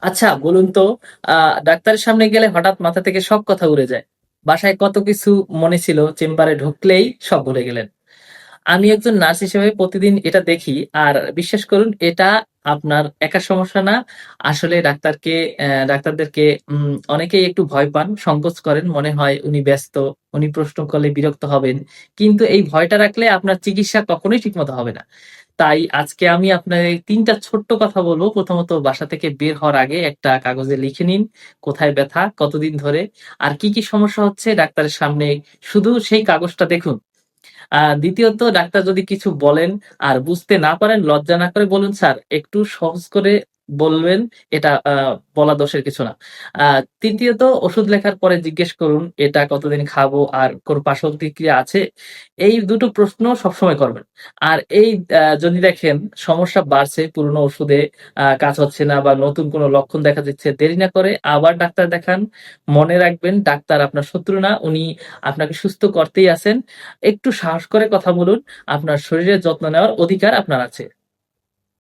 আচ্ছা বলুন তো, ডাক্তারের সামনে গেলে হঠাৎ মাথা থেকে সব কথা উড়ে যায়। বাসায় কত কিছু মনে ছিল, চেম্বারে ঢুকলেই সব ভুলে গেলেন। আমি একজন নার্স হিসেবে প্রতিদিন এটা দেখি। আর বিশ্বাস করুন, এটা আপনার একা সমস্যা না। আসলে ডাক্তারদেরকে অনেকেই একটু ভয় পান, সংকোচ করেন, মনে হয় উনি ব্যস্ত, উনি প্রশ্ন করলে বিরক্ত হবেন। কিন্তু এই ভয়টা রাখলে আপনার চিকিৎসা কখনোই ঠিকমতো হবে না। তাই আজকে আমি আপনার এই ৩টা ছোট্ট কথা বলবো। প্রথমত, বাসা থেকে বের হওয়ার আগে একটা কাগজে লিখে নিন কোথায় ব্যথা, কতদিন ধরে, আর কি, কি সমস্যা হচ্ছে ডাক্তারের সামনে শুধু সেই কাগজটা দেখুন। দ্বিতীয়ত, ডাক্তার যদি কিছু বলেন আর বুঝতে না পারেন, লজ্জা না করে বলুন, স্যার একটু সহজ করে বলবেন। এটা বলা দোষের কিছু না। তৃতীয়ত, ওষুধ লেখার পরে জিজ্ঞেস করুন এটা কতদিন খাবো আর কোনো পার্শ্ব প্রতিক্রিয়া আছে। এই দুটো প্রশ্ন সবসময় করবেন। আর যদি দেখেন সমস্যা বাড়ছে, পুরনো ওষুধে কাজ হচ্ছে না বা নতুন কোনো লক্ষণ দেখা দিচ্ছে, দেরি না করে আবার ডাক্তার দেখান। মনে রাখবেন, ডাক্তার আপনার শত্রু না, উনি আপনাকে সুস্থ করতেই আছেন। একটু সাহস করে কথা বলুন। আপনার শরীরের যত্ন নেওয়ার অধিকার আপনার আছে।